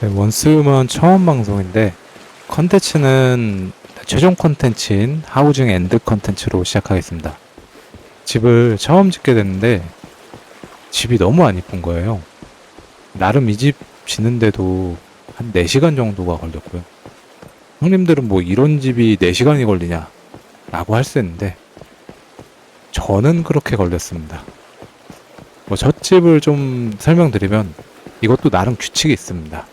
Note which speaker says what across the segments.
Speaker 1: 네, 원스음은 처음 방송인데 컨텐츠는 최종 컨텐츠인 하우징 엔드 컨텐츠로 시작하겠습니다. 집을 처음 짓게 됐는데 집이 너무 안 이쁜 거예요. 나름 이 집 짓는데도 한 4시간 정도가 걸렸고요. 형님들은 뭐 이런 집이 4시간이 걸리냐 라고 할 수 있는데 저는 그렇게 걸렸습니다. 뭐 첫 집을 좀 설명드리면 이것도 나름 규칙이 있습니다.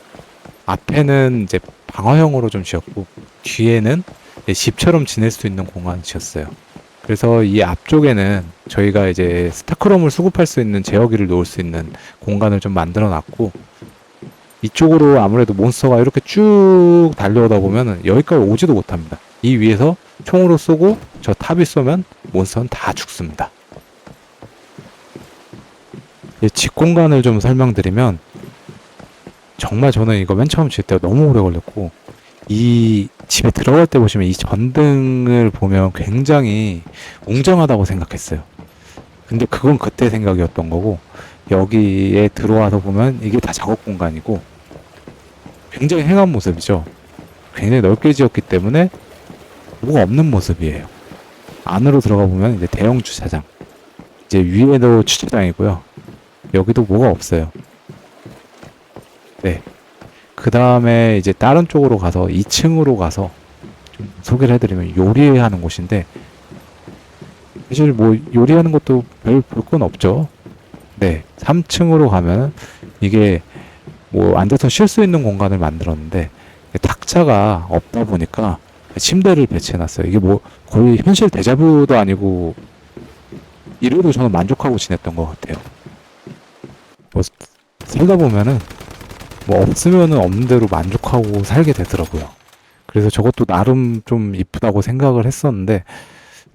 Speaker 1: 앞에는 이제 방어형으로 좀 지었고 뒤에는 이제 집처럼 지낼 수 있는 공간을 지었어요. 그래서 이 앞쪽에는 저희가 이제 스타크롬을 수급할 수 있는 제어기를 놓을 수 있는 공간을 좀 만들어 놨고 이쪽으로 아무래도 몬스터가 이렇게 쭉 달려오다 보면은 여기까지 오지도 못합니다. 이 위에서 총으로 쏘고 저 탑이 쏘면 몬스터는 다 죽습니다. 집 공간을 좀 설명드리면 정말 저는 이거 맨 처음 지을 때 너무 오래 걸렸고 이 집에 들어갈 때 보시면 이 전등을 보면 굉장히 웅장하다고 생각했어요. 근데 그건 그때 생각이었던 거고 여기에 들어와서 보면 이게 다 작업 공간이고 굉장히 행한 모습이죠. 굉장히 넓게 지었기 때문에 뭐가 없는 모습이에요. 안으로 들어가 보면 이제 대형 주차장, 이제 위에도 주차장이고요. 여기도 뭐가 없어요. 네. 그 다음에 이제 다른 쪽으로 가서 2층으로 가서 좀 소개를 해드리면 요리하는 곳인데 사실 뭐 요리하는 것도 별 볼 건 없죠. 네. 3층으로 가면 이게 뭐 앉아서 쉴 수 있는 공간을 만들었는데 탁자가 없다 보니까 침대를 배치해놨어요. 이게 뭐 거의 현실 데자뷰도 아니고 이래도 저는 만족하고 지냈던 것 같아요. 뭐 살다 보면은 뭐 없으면은 없는 대로 만족하고 살게 되더라고요. 그래서 저것도 나름 좀 이쁘다고 생각을 했었는데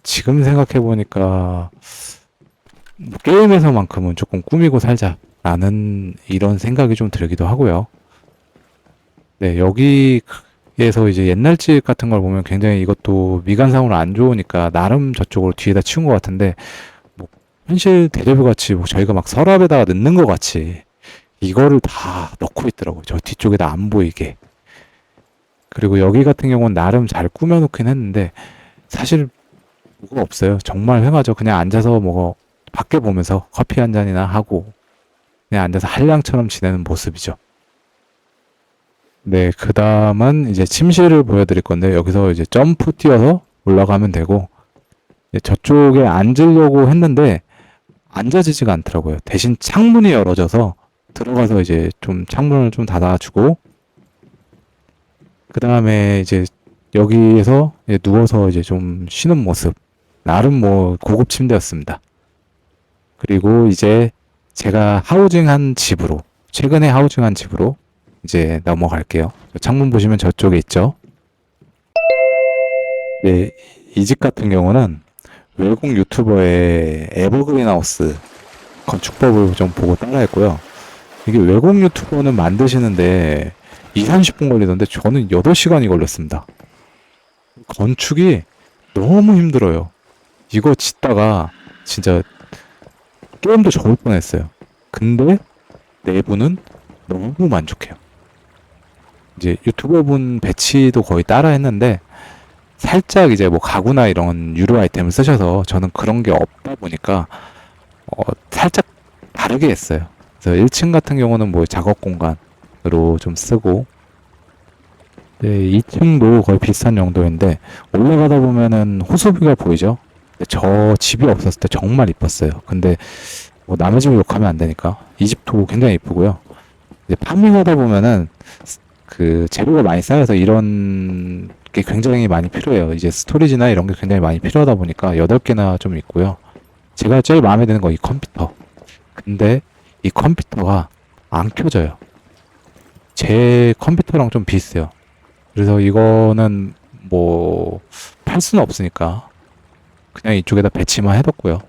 Speaker 1: 지금 생각해 보니까 뭐 게임에서만큼은 조금 꾸미고 살자라는 이런 생각이 좀 들기도 하고요. 네, 여기에서 이제 옛날 집 같은 걸 보면 굉장히 이것도 미관상으로 안 좋으니까 나름 저쪽으로 뒤에다 치운 것 같은데 뭐 현실 대자뷰 같이 뭐 저희가 막 서랍에다가 넣는 것 같이 이거를 다 넣고 있더라고요. 저 뒤쪽에다 안 보이게. 그리고 여기 같은 경우는 나름 잘 꾸며놓긴 했는데 사실 뭐가 없어요. 정말 휑하죠. 그냥 앉아서 뭐 밖에 보면서 커피 한 잔이나 하고 그냥 앉아서 한량처럼 지내는 모습이죠. 네, 그 다음은 이제 침실을 보여드릴 건데 여기서 이제 점프 뛰어서 올라가면 되고 이제 저쪽에 앉으려고 했는데 앉아지지가 않더라고요. 대신 창문이 열어져서 들어가서 이제 좀 창문을 좀 닫아주고 그 다음에 이제 여기에서 이제 누워서 이제 좀 쉬는 모습. 나름 뭐 고급 침대였습니다. 그리고 이제 제가 하우징한 집으로, 최근에 하우징한 집으로 이제 넘어갈게요. 창문 보시면 저쪽에 있죠. 네, 이 집 같은 경우는 외국 유튜버의 에버그린하우스 건축법을 좀 보고 따라했고요. 이게 외국 유튜버는 만드시는데 2, 30분 걸리던데 저는 8시간이 걸렸습니다. 건축이 너무 힘들어요. 이거 짓다가 진짜 게임도 접을 뻔했어요. 근데 내부는 너무 만족해요. 이제 유튜버분 배치도 거의 따라 했는데 살짝 이제 뭐 가구나 이런 유료 아이템을 쓰셔서 저는 그런 게 없다 보니까 살짝 다르게 했어요. 그래서 1층 같은 경우는 뭐 작업 공간으로 좀 쓰고 네, 2층도 거의 비슷한 정도인데 올라가다 보면은 호수비가 보이죠? 근데 저 집이 없었을 때 정말 이뻤어요. 근데 뭐 남의 집을 욕하면 안 되니까 이 집도 굉장히 이쁘고요. 이제 파밍하다 보면은 그 재료가 많이 쌓여서 이런 게 굉장히 많이 필요해요. 이제 스토리지나 이런 게 굉장히 많이 필요하다 보니까 8개나 좀 있고요. 제가 제일 마음에 드는 거 이 컴퓨터. 근데 이 컴퓨터가 안 켜져요. 제 컴퓨터랑 좀 비슷해요. 그래서 이거는 뭐 팔 수는 없으니까 그냥 이쪽에다 배치만 해뒀고요.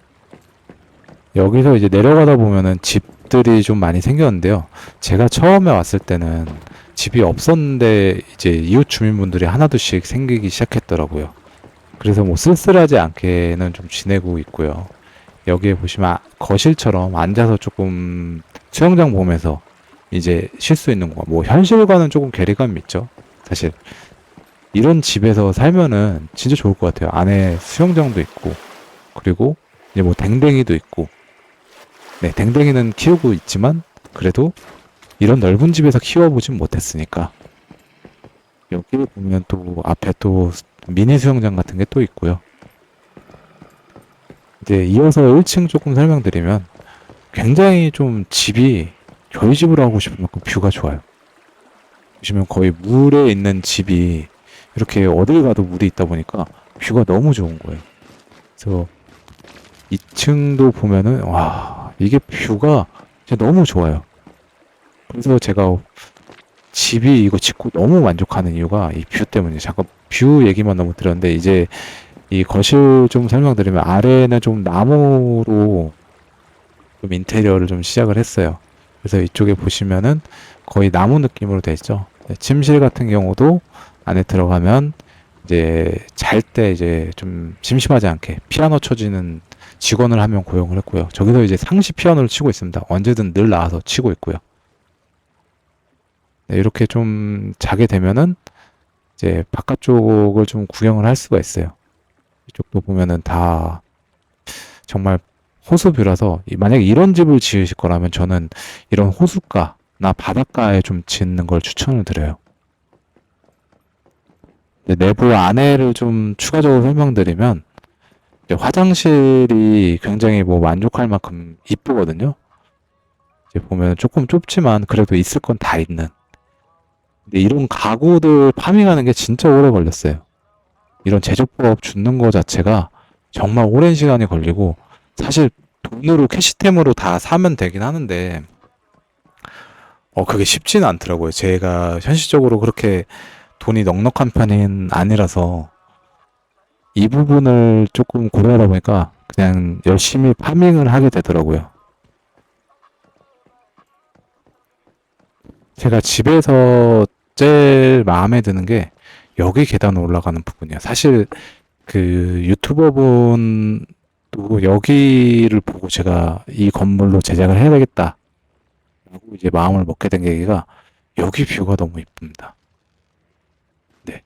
Speaker 1: 여기서 이제 내려가다 보면은 집들이 좀 많이 생겼는데요. 제가 처음에 왔을 때는 집이 없었는데 이제 이웃 주민분들이 하나둘씩 생기기 시작했더라고요. 그래서 뭐 쓸쓸하지 않게는 좀 지내고 있고요. 여기에 보시면 거실처럼 앉아서 조금 수영장 보면서 이제 쉴 수 있는 공간. 뭐 현실과는 조금 괴리감이 있죠. 사실 이런 집에서 살면은 진짜 좋을 것 같아요. 안에 수영장도 있고, 그리고 이제 뭐 댕댕이도 있고. 네, 댕댕이는 키우고 있지만 그래도 이런 넓은 집에서 키워보진 못했으니까. 여기 보면 또 앞에 또 미니 수영장 같은 게 또 있고요. 이제 이어서 1층 조금 설명드리면 굉장히 좀 집이 저희 집으로 하고 싶은 만큼 뷰가 좋아요. 보시면 거의 물에 있는 집이 이렇게 어딜 가도 물이 있다 보니까 뷰가 너무 좋은 거예요. 그래서 2층도 보면은 와 이게 뷰가 진짜 너무 좋아요. 그래서 제가 집이 이거 짓고 너무 만족하는 이유가 이 뷰 때문이에요. 잠깐 뷰 얘기만 너무 드렸는데 이제 이 거실 좀 설명드리면 아래는 좀 나무로 좀 인테리어를 좀 시작을 했어요. 그래서 이쪽에 보시면은 거의 나무 느낌으로 돼 있죠. 네, 침실 같은 경우도 안에 들어가면 이제 잘 때 이제 좀 심심하지 않게 피아노 쳐지는 직원을 한 명 고용을 했고요. 저기서 이제 상시 피아노를 치고 있습니다. 언제든 늘 나와서 치고 있고요. 네, 이렇게 좀 자게 되면은 이제 바깥쪽을 좀 구경을 할 수가 있어요. 이쪽도 보면은 다 정말 호수뷰라서 만약에 이런 집을 지으실 거라면 저는 이런 호숫가나 바닷가에 좀 짓는 걸 추천을 드려요. 근데 내부 안에를 좀 추가적으로 설명드리면 이제 화장실이 굉장히 뭐 만족할 만큼 이쁘거든요. 이제 보면 조금 좁지만 그래도 있을 건 다 있는. 근데 이런 가구들 파밍하는 게 진짜 오래 걸렸어요. 이런 제조법 줍는 거 자체가 정말 오랜 시간이 걸리고 사실 돈으로 캐시템으로 다 사면 되긴 하는데 그게 쉽지는 않더라고요. 제가 현실적으로 그렇게 돈이 넉넉한 편은 아니라서 이 부분을 조금 고려하다 보니까 그냥 열심히 파밍을 하게 되더라고요. 제가 집에서 제일 마음에 드는 게 여기 계단 올라가는 부분이에요. 사실 그 유튜버분도 여기를 보고 제가 이 건물로 제작을 해야 되겠다 라고 이제 마음을 먹게 된 계기가 여기 뷰가 너무 이쁩니다. 네.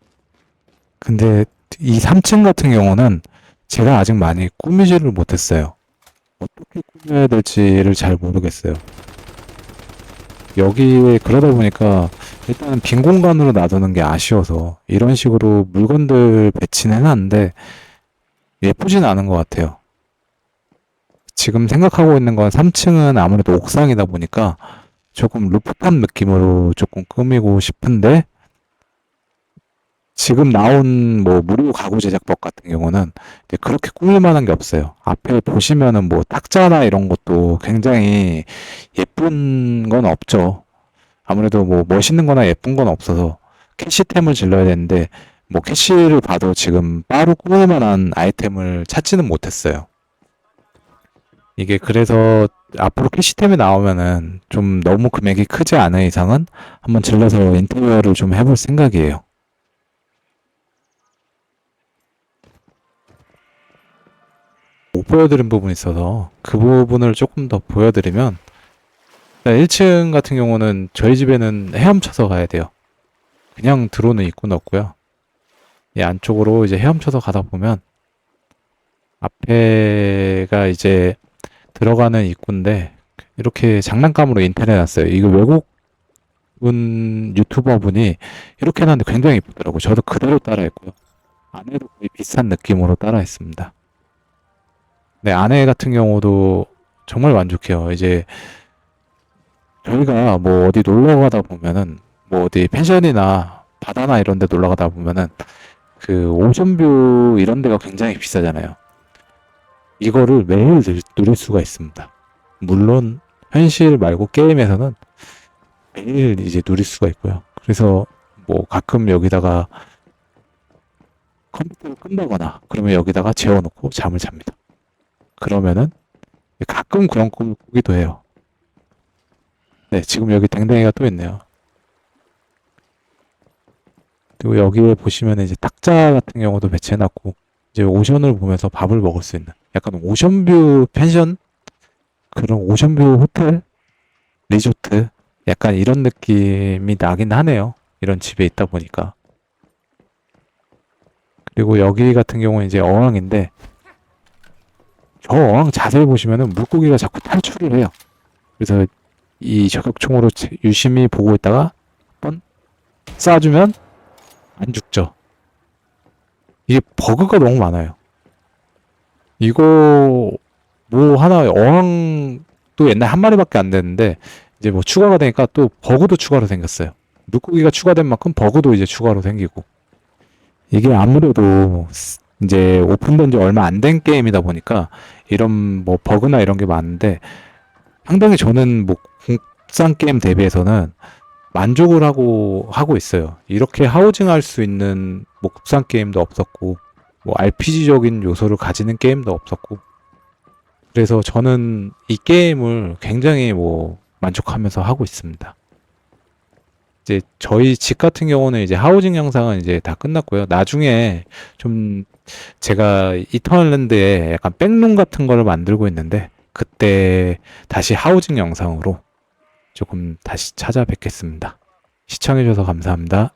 Speaker 1: 근데 이 3층 같은 경우는 제가 아직 많이 꾸미지를 못했어요. 어떻게 꾸며야 될지를 잘 모르겠어요. 여기에 그러다 보니까 일단은 빈 공간으로 놔두는 게 아쉬워서 이런 식으로 물건들 배치는 해놨는데 예쁘진 않은 것 같아요. 지금 생각하고 있는 건 3층은 아무래도 옥상이다 보니까 조금 루프탑 느낌으로 조금 꾸미고 싶은데 지금 나온 뭐 무료 가구 제작법 같은 경우는 이제 그렇게 꾸밀 만한 게 없어요. 앞에 보시면은 뭐 탁자나 이런 것도 굉장히 예쁜 건 없죠. 아무래도 뭐 멋있는 거나 예쁜 건 없어서 캐시템을 질러야 되는데 뭐 캐시를 봐도 지금 바로 꾸밀 만한 아이템을 찾지는 못했어요. 이게 그래서 앞으로 캐시템이 나오면은 좀 너무 금액이 크지 않은 이상은 한번 질러서 인테리어를 좀 해볼 생각이에요. 못 보여드린 부분이 있어서 그 부분을 조금 더 보여드리면 1층 같은 경우는 저희 집에는 헤엄쳐서 가야 돼요. 그냥 들어오는 입구는 없고요. 이 안쪽으로 이제 헤엄쳐서 가다 보면 앞에가 이제 들어가는 입구인데 이렇게 장난감으로 인테리어 해놨어요. 이거 외국분 유튜버 분이 이렇게 해놨는데 굉장히 이쁘더라고요. 저도 그대로 따라했고요. 안에도 거의 비슷한 느낌으로 따라했습니다. 네, 아내 같은 경우도 정말 만족해요. 이제 저희가 뭐 어디 놀러 가다 보면은 뭐 어디 펜션이나 바다나 이런 데 놀러 가다 보면은 그 오션뷰 이런 데가 굉장히 비싸잖아요. 이거를 매일 누릴 수가 있습니다. 물론 현실 말고 게임에서는 매일 이제 누릴 수가 있고요. 그래서 뭐 가끔 여기다가 컴퓨터를 끈다거나 그러면 여기다가 재워놓고 잠을 잡니다. 그러면은 가끔 그런 꿈을 꾸기도 해요. 네, 지금 여기 댕댕이가 또 있네요. 그리고 여기에 보시면 이제 탁자 같은 경우도 배치해놨고 이제 오션을 보면서 밥을 먹을 수 있는 약간 오션뷰 펜션 그런 오션뷰 호텔 리조트 약간 이런 느낌이 나긴 하네요. 이런 집에 있다 보니까. 그리고 여기 같은 경우는 이제 어항인데, 저 어항 자세히 보시면은 물고기가 자꾸 탈출을 해요. 그래서 이 저격총으로 유심히 보고 있다가 한번 쏴주면 안 죽죠. 이게 버그가 너무 많아요. 이거 뭐 하나 어항도 옛날 한 마리밖에 안 됐는데 이제 뭐 추가가 되니까 또 버그도 추가로 생겼어요. 물고기가 추가된 만큼 버그도 이제 추가로 생기고 이게 아무래도 이제 오픈된 지 얼마 안 된 게임이다 보니까 이런 뭐 버그나 이런 게 많은데 상당히 저는 뭐 국산 게임 대비해서는 만족을 하고 있어요. 이렇게 하우징 할 수 있는 뭐 국산 게임도 없었고 뭐 RPG적인 요소를 가지는 게임도 없었고 그래서 저는 이 게임을 굉장히 뭐 만족하면서 하고 있습니다. 이제 저희 집 같은 경우는 이제 하우징 영상은 이제 다 끝났고요. 나중에 좀 제가 이터널랜드에 약간 백룸 같은 거를 만들고 있는데 그때 다시 하우징 영상으로 조금 다시 찾아뵙겠습니다. 시청해주셔서 감사합니다.